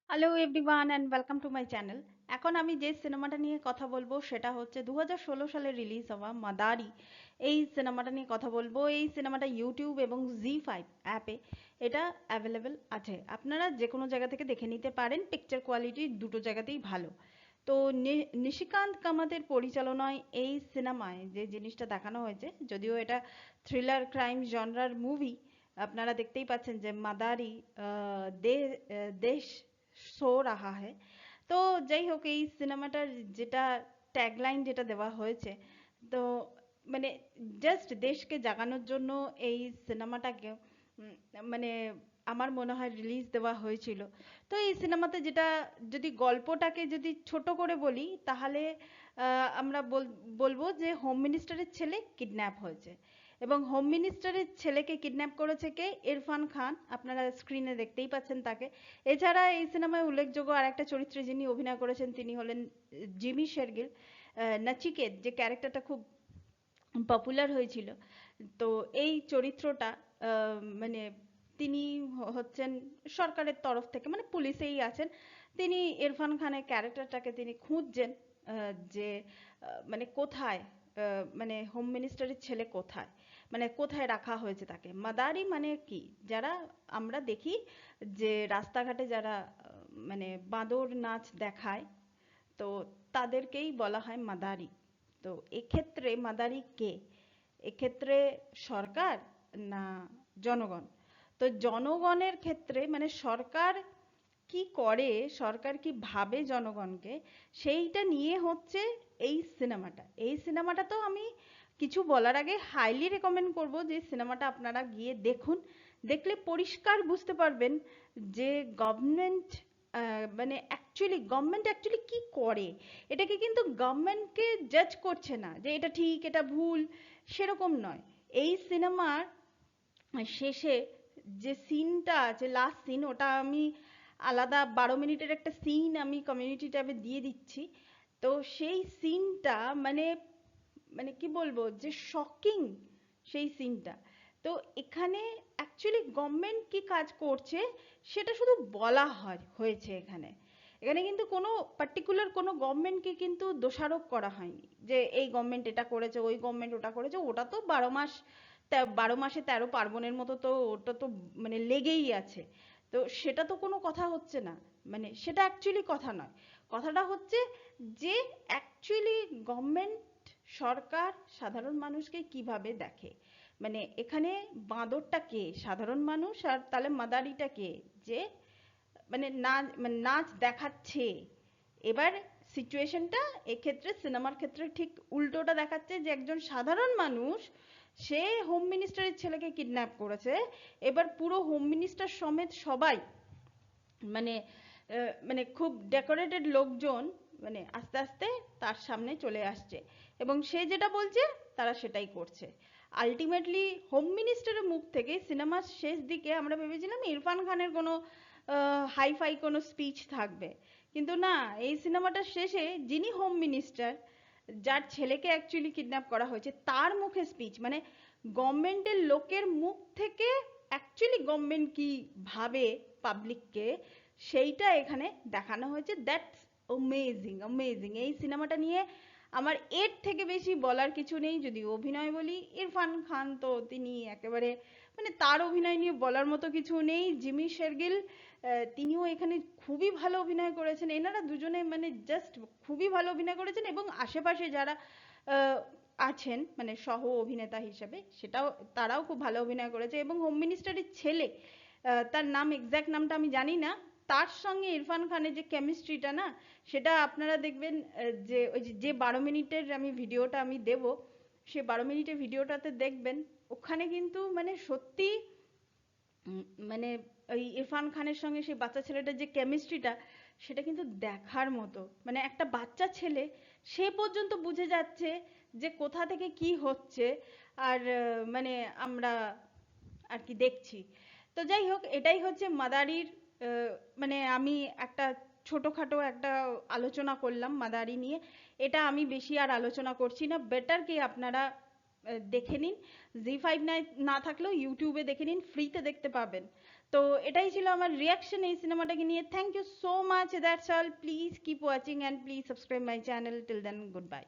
Hello everyone and welcome to my channel. এখন আমি যে সিনেমাটা নিয়ে কথা বলবো সেটা হচ্ছে 2016 সালে রিলিজ হওয়া মাদারি। এই সিনেমাটা নিয়ে কথা বলবো। এই সিনেমাটা ইউটিউব এবং জি5 অ্যাপে এটা অ্যাভেলেবেল আছে। আপনারা যে কোনো জায়গা থেকে দেখে নিতে পারেন। পিকচার কোয়ালিটি দুটো জায়গাতেই ভালো। তো নিশিকান্ত কামাতের পরিচালনায় এই সিনেমায় যে জিনিসটা দেখানো হয়েছে, যদিও এটা থ্রিলার ক্রাইম জনরার মুভি, আপনারা দেখতেই পাচ্ছেন যে মাদারি দেশ সো রাহা है। তো যাই হোক, এই সিনেমাটার যেটা ট্যাগলাইন যেটা দেওয়া হয়েছে, তো মানে জাস্ট দেশকে জাগানোর জন্য এই সিনেমাটাকে উম, মানে আমার মনে হয় রিলিজ দেওয়া হয়েছিল। তো এই সিনেমাতে যেটা, যদি গল্পটাকে যদি ছোট করে বলি তাহলে আমরা বলবো যে হোম মিনিস্টারের ছেলে কিডন্যাপ হয়েছে এবং হোম মিনিস্টারের ছেলেকে কিডন্যাপ করেছে কে? ইরফান খান। আপনারা স্ক্রিনে দেখতেই পাচ্ছেন তাকে। এছাড়া এই সিনেমায় উল্লেখযোগ্য আর একটা চরিত্রে যিনি অভিনয় করেছেন তিনি হলেন জিমি শেরগিল। নচিকেত যে ক্যারেক্টারটা খুব পপুলার হয়েছিল, তো এই চরিত্রটা মানে তিনি হচ্ছেন সরকারের তরফ থেকে, মানে পুলিশেই আছেন। তিনি ইরফান খানের ক্যারেক্টারটাকে তিনি খুঁজছেন, যে মানে কোথায়, মানে হোম মিনিস্টারের ছেলে কোথায়, মানে কোথায় রাখা হয়েছে তাকে। মাদারি মানে কি, যারা আমরা দেখি যে রাস্তাঘাটে যারা মানে বাঁদর নাচ দেখায়, তো তাদেরকেই বলা হয় মাদারি। তো এক্ষেত্রে মাদারি কে? এক্ষেত্রে সরকার না জনগণ? তো জনগণের ক্ষেত্রে মানে সরকার কি করে, সরকার কি ভাবে জনগণকে, সেইটা নিয়ে হচ্ছে এই সিনেমাটা। এই সিনেমাটা তো আমি কিছু বলার আগে হাইলি রেকমেন্ড করব যে সিনেমাটা আপনারা গিয়ে দেখুন। দেখলে পরিষ্কার বুঝতে পারবেন যে গভর্নমেন্ট মানে গভর্নমেন্ট অ্যাকচুয়ালি কি করে। এটাকে কিন্তু গভর্নমেন্টকে জাজ করছে না যে এটা ঠিক এটা ভুল, সেরকম নয়। এই সিনেমার শেষে যে সিনটা আছে, লাস্ট সিন, ওটা আমি আলাদা 12 মিনিটের একটা সিন আমি কমিউনিটি ট্যাবে দিয়ে দিচ্ছি। তো সেই সিনটা মানে মানে কি বলবো যে শকিং সেই সিনটা। তো এখানে অ্যাকচুয়ালি গভর্নমেন্ট কি কাজ করছে সেটা শুধু বলা হয়েছে এখানে। এখানে কিন্তু কোনো পার্টিকুলার কোনো গভর্নমেন্টকে কিন্তু দোষারোপ করা হয়নি যে এই গভর্নমেন্ট এটা করেছে ওই গভর্নমেন্ট ওটা করেছে। ওটা তো 12 মাস, 12 মাসে 13 পার্বণের মতো, তো ওটা তো মানে লেগেই আছে। তো সেটা তো কোনো কথা হচ্ছে না, মানে সেটা অ্যাকচুয়ালি কথা নয়। কথাটা হচ্ছে যে অ্যাকচুয়ালি গভর্নমেন্ট, সরকার সাধারণ মানুষকে কিভাবে দেখে। মানে এখানে বাঁদরটা কে? সাধারণ মানুষ। আর তাহলে মাদারিটা কে? যে মানে নাচ দেখাচ্ছে। এবার সিচুয়েশনটা এক্ষেত্রে সিনেমার ক্ষেত্রে ঠিক উল্টোটা দেখাচ্ছে, যে একজন সাধারণ মানুষ সে হোম মিনিস্টারের ছেলেকে কিডন্যাপ করেছে। এবার পুরো হোম মিনিস্টার সমেত সবাই মানে মানে খুব ডেকোরেটেড লোকজন মানে আস্তে আস্তে তার সামনে চলে আসছে এবং সে যেটা বলছে তারা সেটাই করছে। আলটিমেটলি হোম মিনিস্টারের মুখ থেকে সিনেমার শেষ দিকে আমরা ভেবেছিলাম ইরফান খানের কোনো হাইফাই কোনো স্পিচ থাকবে, কিন্তু না। এই সিনেমাটার শেষে যিনি হোম মিনিস্টার, যার ছেলেকে অ্যাকচুয়ালি কিডন্যাপ করা হয়েছে, তার মুখে স্পিচ, মানে গভর্নমেন্টের লোকের মুখ থেকে অ্যাকচুয়ালি গভর্নমেন্ট কি ভাবে পাবলিককে, সেইটা এখানে দেখানো হয়েছে। দ্যাটস অমেজিং অমেজিং। এই সিনেমাটা নিয়ে আমার এর থেকে বেশি বলার কিছু নেই। যদি অভিনয় বলি, ইরফান খান তো তিনি একেবারে, মানে তার অভিনয় নিয়ে বলার মতো কিছু নেই। জিমি শেরগিল তিনিও এখানে খুবই ভালো অভিনয় করেছেন। এনারা দুজনে মানে জাস্ট খুবই ভালো অভিনয় করেছেন এবং আশেপাশে যারা আহ, আছেন মানে সহ অভিনেতা হিসেবে, সেটাও তারাও খুব ভালো অভিনয় করেছে। এবং হোম মিনিস্টারের ছেলে, তার নাম এক্সাক্ট নামটা আমি জানি না, তার সঙ্গে ইরফান খানের যে কেমিস্ট্রিটা না, সেটা আপনারা দেখবেন যে ওই যে 12 মিনিটের আমি ভিডিওটা আমি দেব, সে 12 মিনিটের ভিডিওটাতে দেখবেন। ওখানে কিন্তু মানে সত্যি মানে ওই ইরফান খানের সঙ্গে সেই বাচ্চা ছেলেটার যে কেমিস্ট্রিটা, সেটা কিন্তু দেখার মতো। মানে একটা বাচ্চা ছেলে সে পর্যন্ত বুঝে যাচ্ছে যে কোথা থেকে কি হচ্ছে। আর মানে আমরা আর কি দেখছি। তো যাই হোক, এটাই হচ্ছে মাদারির মানে আমি একটা ছোটখাটো একটা আলোচনা করলাম মাদারি নিয়ে। এটা আমি বেশি আর আলোচনা করছি না। বেটার কি আপনারা দেখে নিন। জি5 না না থাকলেও ইউটিউবে দেখে নিন, ফ্রিতে দেখতে পাবেন। তো এটাই ছিল আমার রিয়াকশন এই সিনেমাটাকে নিয়ে। Thank you so much, that's all. Please keep watching and please subscribe my channel. Till then, good bye.